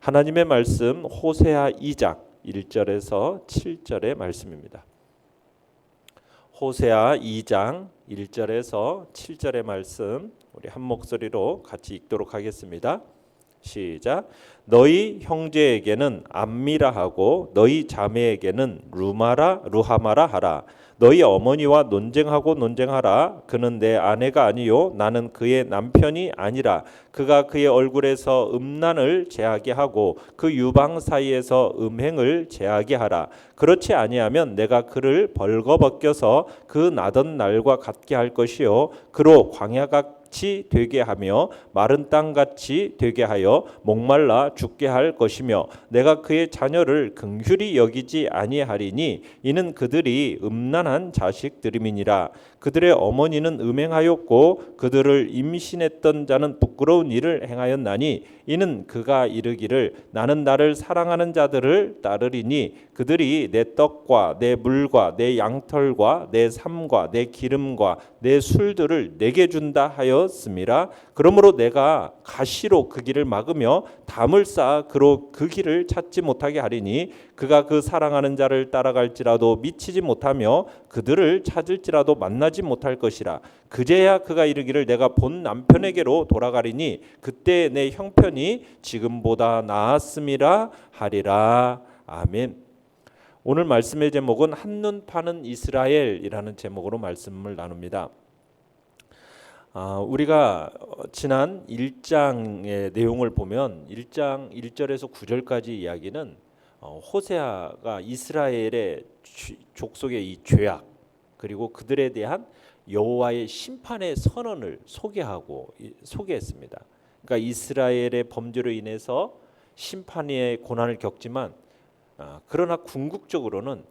하나님의 말씀 호세아 2장 1절에서 7절의 말씀입니다. 호세아 2장 1절에서 7절의 말씀 우리 한 목소리로 같이 읽도록 하겠습니다. 시작. 너희 형제에게는 암미라 하고 너희 자매에게는 루하마라 하라. 너희 어머니와 논쟁하라. 그는 내 아내가 아니요 나는 그의 남편이 아니라. 그가 그의 얼굴에서 음란을 제하게 하고 그 유방 사이에서 음행을 제하게 하라. 그렇지 아니하면 내가 그를 벌거벗겨서 그 나던 날과 같게 할 것이요 그로 광야같이 되게 하며 마른 땅같이 되게 하여 목말라 죽게 할 것이며 내가 그의 자녀를 긍휼히 여기지 아니하리니 이는 그들이 음란한 자식들임이니라. 그들의 어머니는 음행하였고 그들을 임신했던 자는 부끄러운 일을 행하였나니 이는 그가 이르기를 나는 나를 사랑하는 자들을 따르리니 그들이 내 떡과 내 물과 내 양털과 내 삶과 내 기름과 내 술들을 내게 준다 하였음이라. 그러므로 내가 가시로 그 길을 막으며 담을 쌓아 그로 그 길을 찾지 못하게 하리니 그가 그 사랑하는 자를 따라갈지라도 미치지 못하며 그들을 찾을지라도 만나지 못할 것이라. 그제야 그가 이르기를 내가 본 남편에게로 돌아가리니 그때 내 형편이 지금보다 나았음이라 하리라. 아멘. 오늘 말씀의 제목은 한눈 파는 이스라엘이라는 제목으로 말씀을 나눕니다. 우리가 지난 1장의 내용을 보면 1장 1절에서 9절까지 이야기는 호세아가 이스라엘의 족속의 이 죄악 그리고 그들에 대한 여호와의 심판의 선언을 소개했습니다. 그러니까 이스라엘의 범죄로 인해서 심판의 고난을 겪지만 그러나 궁극적으로는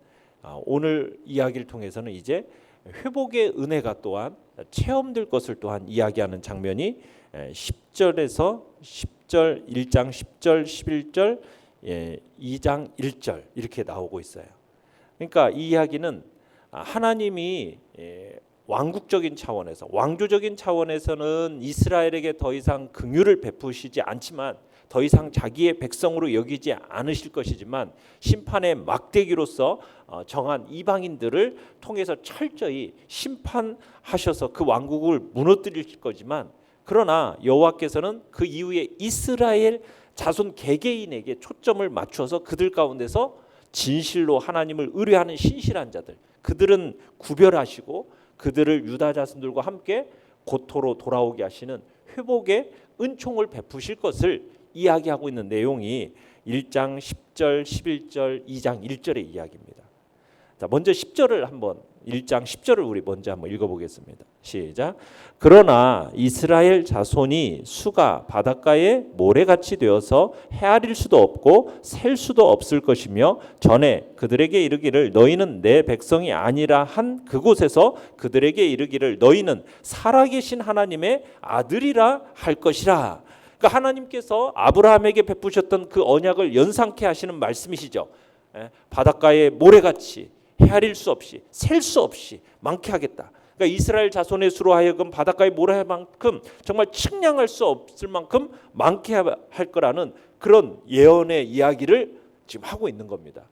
오늘 이야기를 통해서는 이제 회복의 은혜가 또한 체험될 것을 또한 이야기하는 장면이 10절에서 10절 1장 10절 11절 2장 1절 이렇게 나오고 있어요. 그러니까 이 이야기는 하나님이 왕국적인 차원에서 왕조적인 차원에서는 이스라엘에게 더 이상 긍휼을 베푸시지 않지만 더 이상 자기의 백성으로 여기지 않으실 것이지만 심판의 막대기로서 정한 이방인들을 통해서 철저히 심판하셔서 그 왕국을 무너뜨리실 거지만 그러나 여호와께서는 그 이후에 이스라엘 자손 개개인에게 초점을 맞춰서 그들 가운데서 진실로 하나님을 의뢰하는 신실한 자들 그들은 구별하시고 그들을 유다 자손들과 함께 고토로 돌아오게 하시는 회복의 은총을 베푸실 것을 이야기하고 있는 내용이 1장 10절 11절 2장 1절의 이야기입니다. 자, 먼저 10절을 한번 1장 10절을 우리 먼저 한번 읽어보겠습니다. 시작. 그러나 이스라엘 자손이 수가 바닷가에 모래같이 되어서 헤아릴 수도 없고 셀 수도 없을 것이며 전에 그들에게 이르기를 너희는 내 백성이 아니라 한 그곳에서 그들에게 이르기를 너희는 살아계신 하나님의 아들이라 할 것이라. 그러니까 하나님께서 아브라함에게 베푸셨던 그 언약을 연상케 하시는 말씀이시죠. 바닷가에 모래같이 헤아릴 수 없이 셀 수 없이 많게 하겠다. 그러니까 이스라엘 자손의 수로 하여금 바닷가의 모래만큼 정말 측량할 수 없을 만큼 많게 할 거라는 그런 예언의 이야기를 지금 하고 있는 겁니다.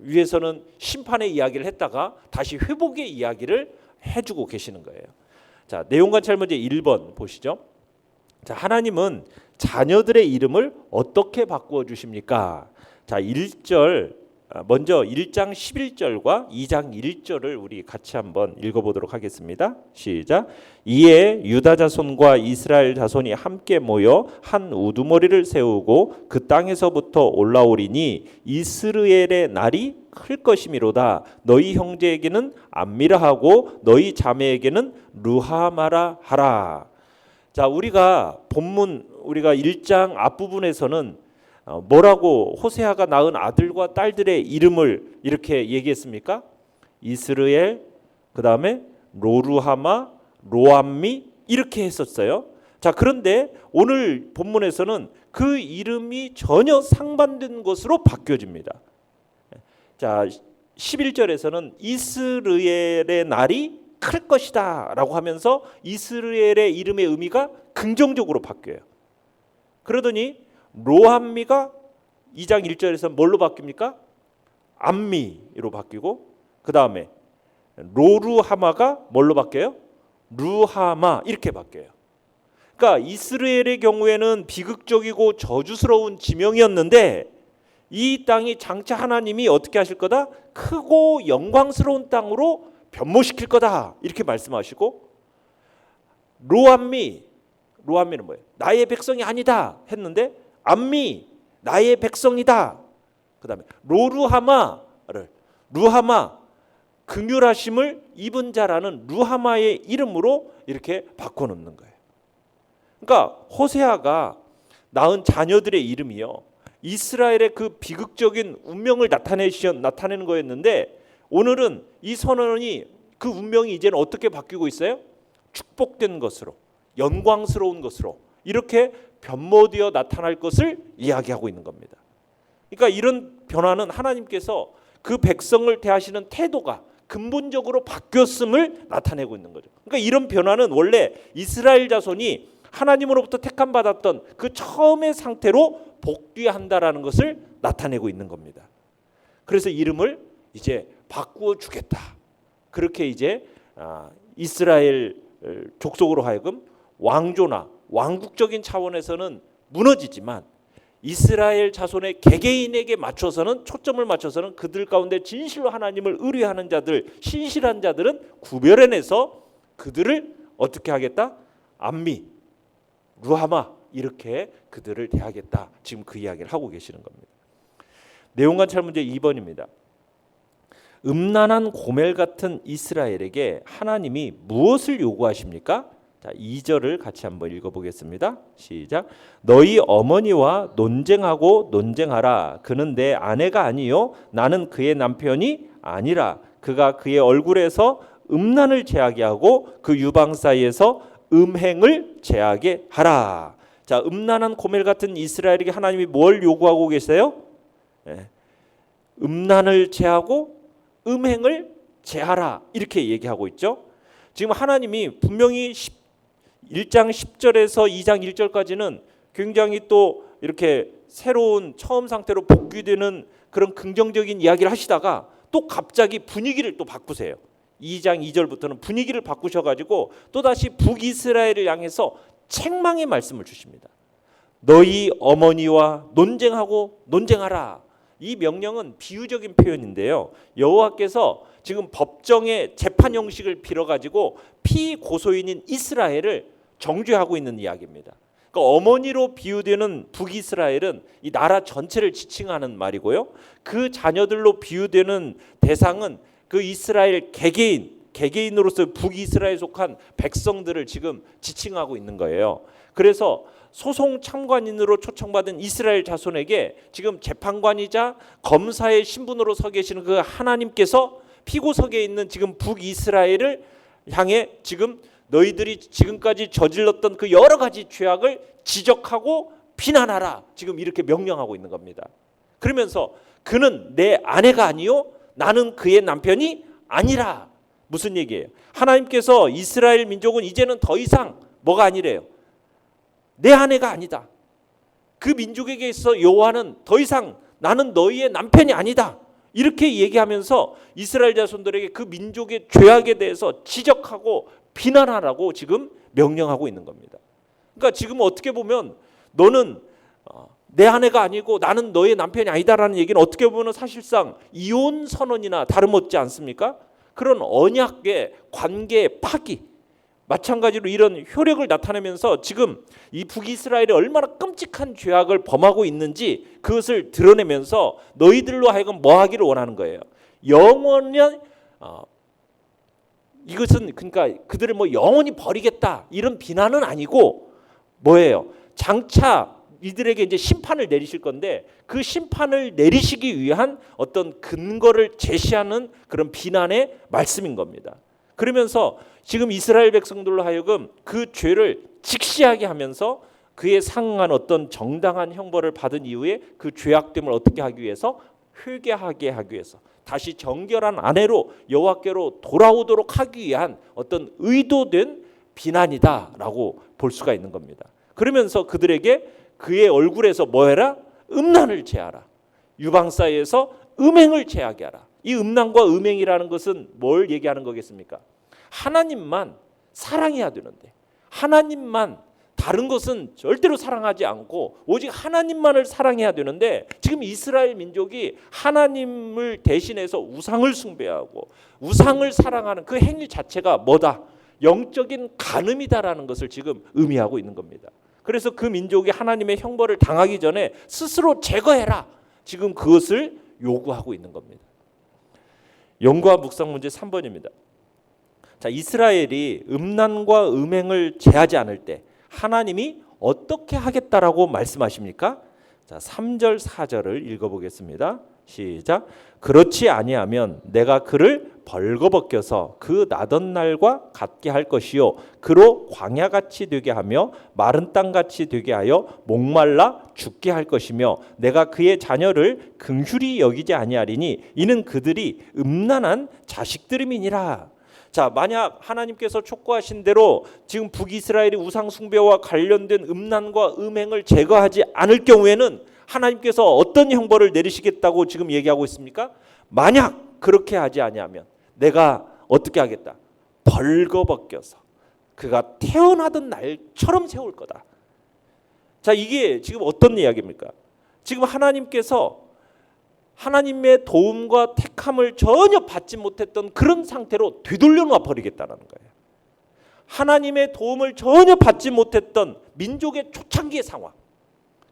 위에서는 심판의 이야기를 했다가 다시 회복의 이야기를 해주고 계시는 거예요. 자, 내용 관찰 문제 1번 보시죠. 자, 하나님은 자녀들의 이름을 어떻게 바꾸어 주십니까? 자, 1절 먼저 1장 11절과 2장 1절을 우리 같이 한번 읽어보도록 하겠습니다. 시작. 이에 유다 자손과 이스라엘 자손이 함께 모여 한 우두머리를 세우고 그 땅에서부터 올라오리니 이스라엘의 날이 클 것이미로다. 너희 형제에게는 암미라 하고 너희 자매에게는 루하마라 하라. 자, 우리가 본문 우리가 1장 앞부분에서는 뭐라고 호세아가 낳은 아들과 딸들의 이름을 이렇게 얘기했습니까? 이스라엘, 그 다음에 로루하마, 로암미 이렇게 했었어요. 자, 그런데 오늘 본문에서는 그 이름이 전혀 상반된 것으로 바뀌어집니다. 자, 11절에서는 이스라엘의 날이 클 것이다 라고 하면서 이스라엘의 이름의 의미가 긍정적으로 바뀌어요. 그러더니 로함미가 2장 1절에서 뭘로 바뀝니까? 암미로 바뀌고, 그 다음에 로루하마가 뭘로 바뀌어요? 루하마 이렇게 바뀌어요. 그러니까 이스라엘의 경우에는 비극적이고 저주스러운 지명이었는데 이 땅이 장차 하나님이 어떻게 하실 거다? 크고 영광스러운 땅으로 변모시킬 거다 이렇게 말씀하시고, 로암미는 뭐예요? 나의 백성이 아니다 했는데 암미 나의 백성이다. 그 다음에 루하마 긍휼하심을 입은 자라는 루하마의 이름으로 이렇게 바꿔놓는 거예요. 그러니까 호세아가 낳은 자녀들의 이름이요, 이스라엘의 그 비극적인 운명을 나타내는 거였는데, 오늘은 이 선언이 그 운명이 이제는 어떻게 바뀌고 있어요? 축복된 것으로, 영광스러운 것으로 이렇게 변모되어 나타날 것을 이야기하고 있는 겁니다. 그러니까 이런 변화는 하나님께서 그 백성을 대하시는 태도가 근본적으로 바뀌었음을 나타내고 있는 거죠. 그러니까 이런 변화는 원래 이스라엘 자손이 하나님으로부터 택함 받았던 그 처음의 상태로 복귀한다라는 것을 나타내고 있는 겁니다. 그래서 이름을 이제 바꾸어 주겠다. 그렇게 이제 이스라엘 족속으로 하여금 왕조나 왕국적인 차원에서는 무너지지만 이스라엘 자손의 개개인에게 맞춰서는, 초점을 맞춰서는 그들 가운데 진실로 하나님을 의뢰하는 자들, 신실한 자들은 구별해내서 그들을 어떻게 하겠다? 암미, 루하마 이렇게 그들을 대하겠다. 지금 그 이야기를 하고 계시는 겁니다. 내용관찰 문제 2번입니다. 음란한 고멜 같은 이스라엘에게 하나님이 무엇을 요구하십니까? 자, 2절을 같이 한번 읽어보겠습니다. 시작. 너희 어머니와 논쟁하고 논쟁하라. 그는 내 아내가 아니요 나는 그의 남편이 아니라. 그가 그의 얼굴에서 음란을 제하게 하고 그 유방 사이에서 음행을 제하게 하라. 자, 음란한 고멜 같은 이스라엘에게 하나님이 뭘 요구하고 계세요? 음란을 제하고 음행을 제하라 이렇게 얘기하고 있죠. 지금 하나님이 분명히 1장 10절에서 2장 1절까지는 굉장히 또 이렇게 새로운 처음 상태로 복귀되는 그런 긍정적인 이야기를 하시다가 또 갑자기 분위기를 또 바꾸세요. 2장 2절부터는 분위기를 바꾸셔가지고 또다시 북이스라엘을 향해서 책망의 말씀을 주십니다. 너희 어머니와 논쟁하고 논쟁하라. 이 명령은 비유적인 표현인데요, 여호와께서 지금 법정의 재판 형식을 빌어가지고 피고소인인 이스라엘을 정죄하고 있는 이야기입니다. 그러니까 어머니로 비유되는 북이스라엘은 이 나라 전체를 지칭하는 말이고요, 그 자녀들로 비유되는 대상은 그 이스라엘 개개인으로서 북이스라엘에 속한 백성들을 지금 지칭하고 있는 거예요. 그래서 소송 참관인으로 초청받은 이스라엘 자손에게 지금 재판관이자 검사의 신분으로 서 계시는 그 하나님께서 피고석에 있는 지금 북이스라엘을 향해 지금 너희들이 지금까지 저질렀던 그 여러 가지 죄악을 지적하고 비난하라, 지금 이렇게 명령하고 있는 겁니다. 그러면서 그는 내 아내가 아니요 나는 그의 남편이 아니라. 무슨 얘기예요? 하나님께서 이스라엘 민족은 이제는 더 이상 뭐가 아니래요? 내 아내가 아니다. 그 민족에게 있어 여호와는 더 이상 나는 너희의 남편이 아니다. 이렇게 얘기하면서 이스라엘 자손들에게 그 민족의 죄악에 대해서 지적하고 비난하라고 지금 명령하고 있는 겁니다. 그러니까 지금 어떻게 보면 너는 내 아내가 아니고 나는 너의 남편이 아니다라는 얘기는 어떻게 보면 사실상 이혼 선언이나 다름없지 않습니까? 그런 언약의 관계의 파기, 마찬가지로 이런 효력을 나타내면서 지금 이 북이스라엘이 얼마나 끔찍한 죄악을 범하고 있는지 그것을 드러내면서 너희들로 하여금 뭐 하기를 원하는 거예요. 영원히 이것은 그러니까 그들을 뭐 영원히 버리겠다 이런 비난은 아니고 뭐예요? 장차 이들에게 이제 심판을 내리실 건데 그 심판을 내리시기 위한 어떤 근거를 제시하는 그런 비난의 말씀인 겁니다. 그러면서 지금 이스라엘 백성들로 하여금 그 죄를 직시하게 하면서 그에 상응한 어떤 정당한 형벌을 받은 이후에 그 죄악됨을 어떻게 하기 위해서? 회개하게 하기 위해서 다시 정결한 아내로 여호와께로 돌아오도록 하기 위한 어떤 의도된 비난이다라고 볼 수가 있는 겁니다. 그러면서 그들에게 그의 얼굴에서 뭐 해라? 음란을 제하라. 유방 사이에서 음행을 제하게 하라. 이 음란과 음행이라는 것은 뭘 얘기하는 거겠습니까? 하나님만 사랑해야 되는데, 하나님만, 다른 것은 절대로 사랑하지 않고 오직 하나님만을 사랑해야 되는데, 지금 이스라엘 민족이 하나님을 대신해서 우상을 숭배하고 우상을 사랑하는 그 행위 자체가 뭐다? 영적인 간음이다라는 것을 지금 의미하고 있는 겁니다. 그래서 그 민족이 하나님의 형벌을 당하기 전에 스스로 제거해라, 지금 그것을 요구하고 있는 겁니다. 연구와 묵상 문제 3번입니다. 자, 이스라엘이 음란과 음행을 제하지 않을 때 하나님이 어떻게 하겠다라고 말씀하십니까? 자, 3절 4절을 읽어보겠습니다. 시작. 그렇지 아니하면 내가 그를 벌거벗겨서 그 나던 날과 같게 할 것이요 그로 광야같이 되게 하며 마른 땅같이 되게 하여 목말라 죽게 할 것이며 내가 그의 자녀를 긍휼히 여기지 아니하리니 이는 그들이 음란한 자식들임이니라. 자, 만약 하나님께서 촉구하신 대로 지금 북이스라엘이 우상 숭배와 관련된 음란과 음행을 제거하지 않을 경우에는 하나님께서 어떤 형벌을 내리시겠다고 지금 얘기하고 있습니까? 만약 그렇게 하지 아니하면 내가 어떻게 하겠다? 벌거벗겨서 그가 태어나던 날처럼 세울 거다. 자, 이게 지금 어떤 이야기입니까? 지금 하나님께서 하나님의 도움과 택함을 전혀 받지 못했던 그런 상태로 되돌려 놔 버리겠다는 거예요. 하나님의 도움을 전혀 받지 못했던 민족의 초창기의 상황,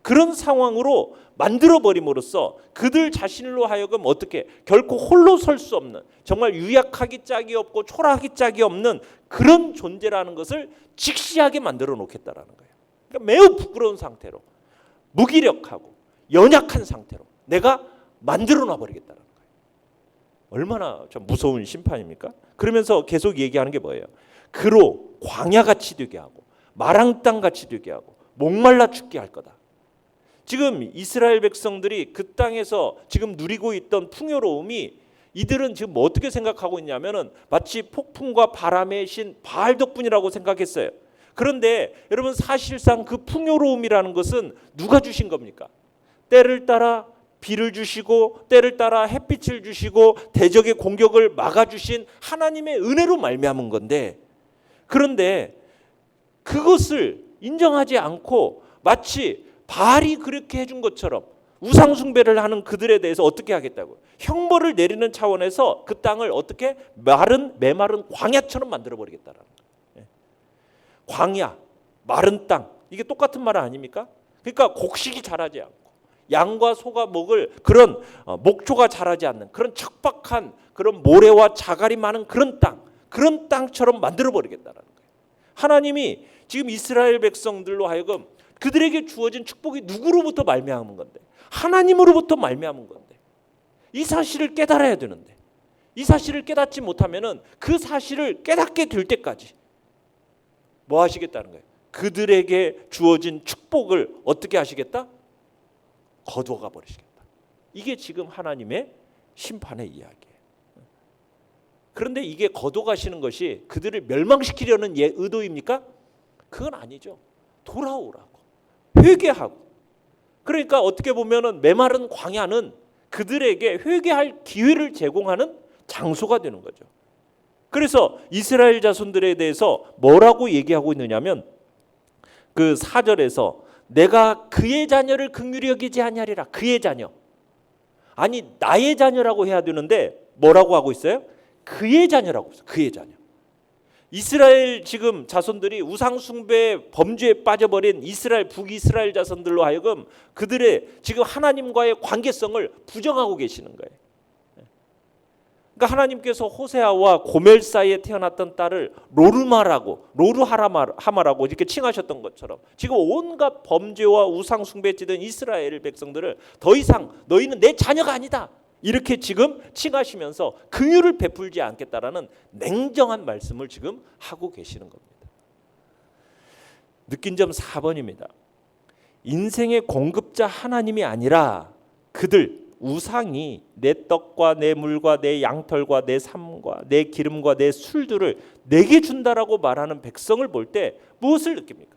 그런 상황으로 만들어 버림으로써 그들 자신으로 하여금 어떻게 결코 홀로 설 수 없는, 정말 유약하기 짝이 없고 초라하기 짝이 없는 그런 존재라는 것을 직시하게 만들어 놓겠다라는 거예요. 그러니까 매우 부끄러운 상태로, 무기력하고 연약한 상태로 내가 만들어 놔 버리겠다는 거예요. 얼마나 좀 무서운 심판입니까? 그러면서 계속 얘기하는 게 뭐예요? 그로 광야같이 되게 하고 마랑 땅같이 되게 하고 목말라 죽게 할 거다. 지금 이스라엘 백성들이 그 땅에서 지금 누리고 있던 풍요로움이, 이들은 지금 뭐 어떻게 생각하고 있냐면은 마치 폭풍과 바람의 신 바알 덕분이라고 생각했어요. 그런데 여러분, 사실상 그 풍요로움이라는 것은 누가 주신 겁니까? 때를 따라 비를 주시고 때를 따라 햇빛을 주시고 대적의 공격을 막아주신 하나님의 은혜로 말미암은 건데, 그런데 그것을 인정하지 않고 마치 바알이 그렇게 해준 것처럼 우상 숭배를 하는 그들에 대해서 어떻게 하겠다고? 형벌을 내리는 차원에서 그 땅을 어떻게 메마른 광야처럼 만들어버리겠다라는 거예요. 광야, 마른 땅, 이게 똑같은 말 아닙니까? 그러니까 곡식이 자라지 않고 양과 소가 먹을 그런 목초가 자라지 않는 그런 척박한 그런 모래와 자갈이 많은 그런 땅처럼 만들어버리겠다라는 거예요. 하나님이 지금 이스라엘 백성들로 하여금 그들에게 주어진 축복이 누구로부터 말미암은 건데? 하나님으로부터 말미암은 건데. 이 사실을 깨달아야 되는데, 이 사실을 깨닫지 못하면은 그 사실을 깨닫게 될 때까지 뭐 하시겠다는 거예요? 그들에게 주어진 축복을 어떻게 하시겠다? 거두어가 버리시겠다. 이게 지금 하나님의 심판의 이야기예요. 그런데 이게 거둬가시는 것이 그들을 멸망시키려는 의도입니까? 그건 아니죠. 돌아오라고, 회개하고. 그러니까 어떻게 보면은 메마른 광야는 그들에게 회개할 기회를 제공하는 장소가 되는 거죠. 그래서 이스라엘 자손들에 대해서 뭐라고 얘기하고 있느냐면 그 4절에서 내가 그의 자녀를 긍휼히 여기지 아니하리라. 그의 자녀. 아니, 나의 자녀라고 해야 되는데 뭐라고 하고 있어요? 그의 자녀라고 했어요. 그의 자녀. 이스라엘 지금 자손들이 우상 숭배 범죄에 빠져버린 이스라엘 북이스라엘 자손들로 하여금 그들의 지금 하나님과의 관계성을 부정하고 계시는 거예요. 그러니까 하나님께서 호세아와 고멜 사이에 태어났던 딸을 로루하마라고 이렇게 칭하셨던 것처럼 지금 온갖 범죄와 우상 숭배에 찌든 이스라엘 백성들을 더 이상 너희는 내 자녀가 아니다, 이렇게 지금 칭하시면서 긍휼을 베풀지 않겠다라는 냉정한 말씀을 지금 하고 계시는 겁니다. 느낀 점 4번입니다. 인생의 공급자 하나님이 아니라 그들, 우상이 내 떡과 내 물과 내 양털과 내 삶과 내 기름과 내 술들을 내게 준다라고 말하는 백성을 볼 때 무엇을 느낍니까?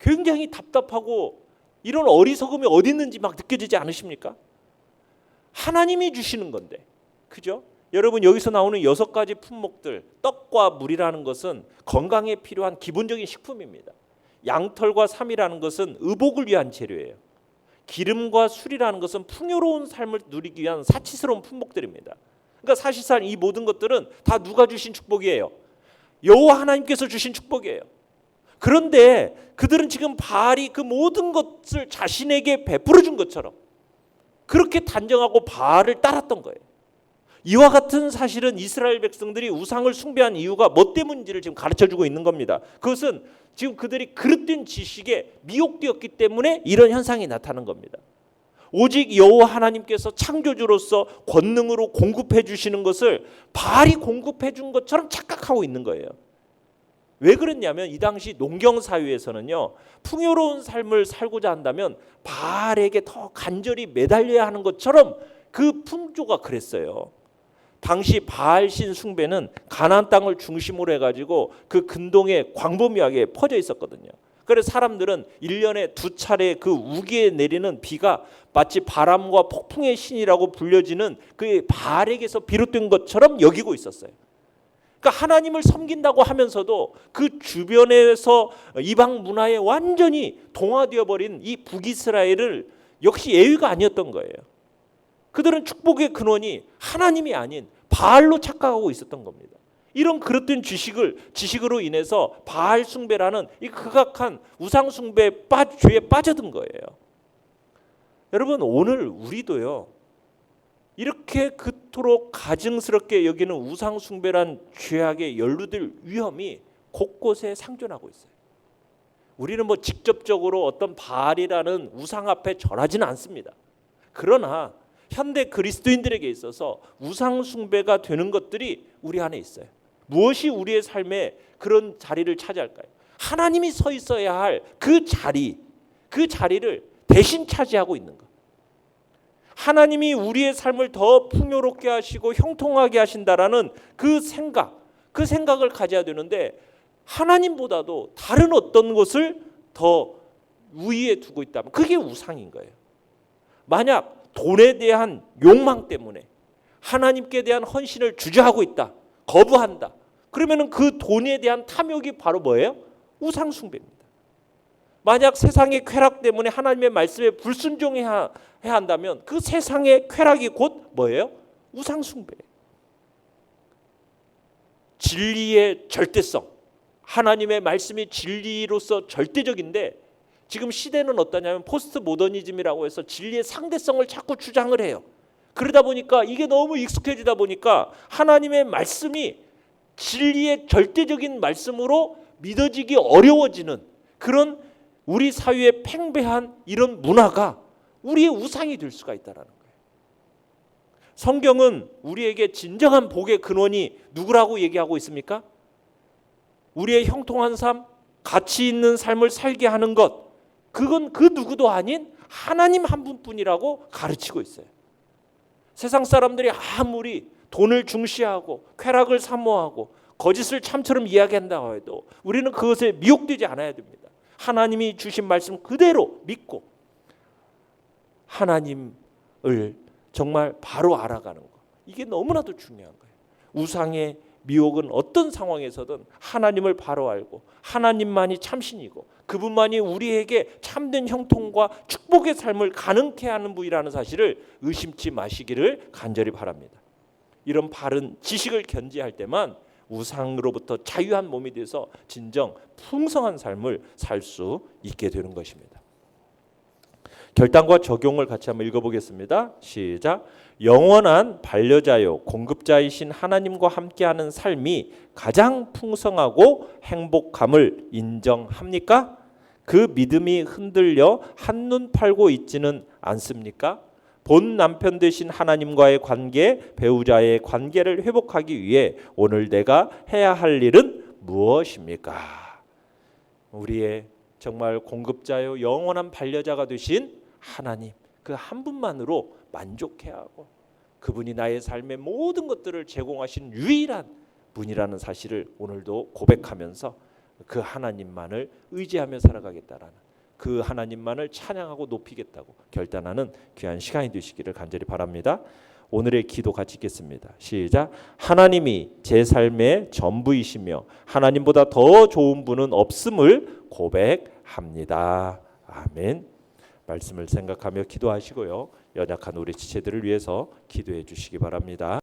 굉장히 답답하고 이런 어리석음이 어디 있는지 막 느껴지지 않으십니까? 하나님이 주시는 건데, 그죠? 여러분, 여기서 나오는 6가지 품목들, 떡과 물이라는 것은 건강에 필요한 기본적인 식품입니다. 양털과 삼이라는 것은 의복을 위한 재료예요. 기름과 술이라는 것은 풍요로운 삶을 누리기 위한 사치스러운 품목들입니다. 그러니까 사실상 이 모든 것들은 다 누가 주신 축복이에요? 여호와 하나님께서 주신 축복이에요. 그런데 그들은 지금 바알이 그 모든 것을 자신에게 베풀어 준 것처럼 그렇게 단정하고 바알을 따랐던 거예요. 이와 같은 사실은 이스라엘 백성들이 우상을 숭배한 이유가 뭐 때문인지를 지금 가르쳐주고 있는 겁니다. 그것은 지금 그들이 그릇된 지식에 미혹되었기 때문에 이런 현상이 나타나는 겁니다. 오직 여호와 하나님께서 창조주로서 권능으로 공급해 주시는 것을 바알이 공급해 준 것처럼 착각하고 있는 거예요. 왜 그랬냐면 이 당시 농경 사회에서는요, 풍요로운 삶을 살고자 한다면 바알에게 더 간절히 매달려야 하는 것처럼 그 풍조가 그랬어요. 당시 바알신 숭배는 가나안 땅을 중심으로 해가지고 그 근동에 광범위하게 퍼져 있었거든요. 그래서 사람들은 1년에 2차례 그 우기에 내리는 비가 마치 바람과 폭풍의 신이라고 불려지는 그 바알에게서 비롯된 것처럼 여기고 있었어요. 그러니까 하나님을 섬긴다고 하면서도 그 주변에서 이방 문화에 완전히 동화되어 버린 이 북이스라엘을 역시 예외가 아니었던 거예요. 그들은 축복의 근원이 하나님이 아닌 바알로 착각하고 있었던 겁니다. 이런 그릇된 지식으로 인해서 바알 숭배라는 이 극악한 우상 숭배 죄에 빠져든 거예요. 여러분, 오늘 우리도요, 이렇게 그토록 가증스럽게 여기는 우상 숭배란 죄악에 연루될 위험이 곳곳에 상존하고 있어요. 우리는 뭐 직접적으로 어떤 바알이라는 우상 앞에 절하지는 않습니다. 그러나 현대 그리스도인들에게 있어서 우상 숭배가 되는 것들이 우리 안에 있어요. 무엇이 우리의 삶에 그런 자리를 차지할까요? 하나님이 서 있어야 할 그 자리를 대신 차지하고 있는 것. 하나님이 우리의 삶을 더 풍요롭게 하시고 형통하게 하신다라는 그 생각을 가져야 되는데, 하나님보다도 다른 어떤 것을 더 우위에 두고 있다면 그게 우상인 거예요. 만약 돈에 대한 욕망 때문에 하나님께 대한 헌신을 주저하고 있다, 거부한다, 그러면 그 돈에 대한 탐욕이 바로 뭐예요? 우상 숭배입니다. 만약 세상의 쾌락 때문에 하나님의 말씀에 불순종해야 한다면 그 세상의 쾌락이 곧 뭐예요? 우상 숭배. 진리의 절대성, 하나님의 말씀이 진리로서 절대적인데 지금 시대는 어떠냐면 포스트 모더니즘이라고 해서 진리의 상대성을 자꾸 주장을 해요. 그러다 보니까 이게 너무 익숙해지다 보니까 하나님의 말씀이 진리의 절대적인 말씀으로 믿어지기 어려워지는 그런 우리 사회의 팽배한 이런 문화가 우리의 우상이 될 수가 있다는 거예요. 성경은 우리에게 진정한 복의 근원이 누구라고 얘기하고 있습니까? 우리의 형통한 삶, 가치 있는 삶을 살게 하는 것, 그건 그 누구도 아닌 하나님 한 분뿐이라고 가르치고 있어요. 세상 사람들이 아무리 돈을 중시하고 쾌락을 사모하고 거짓을 참처럼 이야기한다고 해도 우리는 그것에 미혹되지 않아야 됩니다. 하나님이 주신 말씀 그대로 믿고 하나님을 정말 바로 알아가는 것, 이게 너무나도 중요한 거예요. 우상의 미혹은 어떤 상황에서든 하나님을 바로 알고 하나님만이 참신이고 그분만이 우리에게 참된 형통과 축복의 삶을 가능케 하는 분이라는 사실을 의심치 마시기를 간절히 바랍니다. 이런 바른 지식을 견지할 때만 우상으로부터 자유한 몸이 돼서 진정 풍성한 삶을 살 수 있게 되는 것입니다. 결단과 적용을 같이 한번 읽어보겠습니다. 시작. 영원한 반려자요 공급자이신 하나님과 함께하는 삶이 가장 풍성하고 행복함을 인정합니까? 그 믿음이 흔들려 한눈 팔고 있지는 않습니까? 본 남편 되신 하나님과의 관계, 배우자의 관계를 회복하기 위해 오늘 내가 해야 할 일은 무엇입니까? 우리의 정말 공급자요 영원한 반려자가 되신 하나님, 그 한 분만으로 만족해야 하고 그분이 나의 삶의 모든 것들을 제공하신 유일한 분이라는 사실을 오늘도 고백하면서 그 하나님만을 의지하며 살아가겠다라는, 그 하나님만을 찬양하고 높이겠다고 결단하는 귀한 시간이 되시기를 간절히 바랍니다. 오늘의 기도 같이 읽겠습니다. 시작. 하나님이 제 삶의 전부이시며 하나님보다 더 좋은 분은 없음을 고백합니다. 아멘. 말씀을 생각하며 기도하시고요. 연약한 우리 지체들을 위해서 기도해 주시기 바랍니다.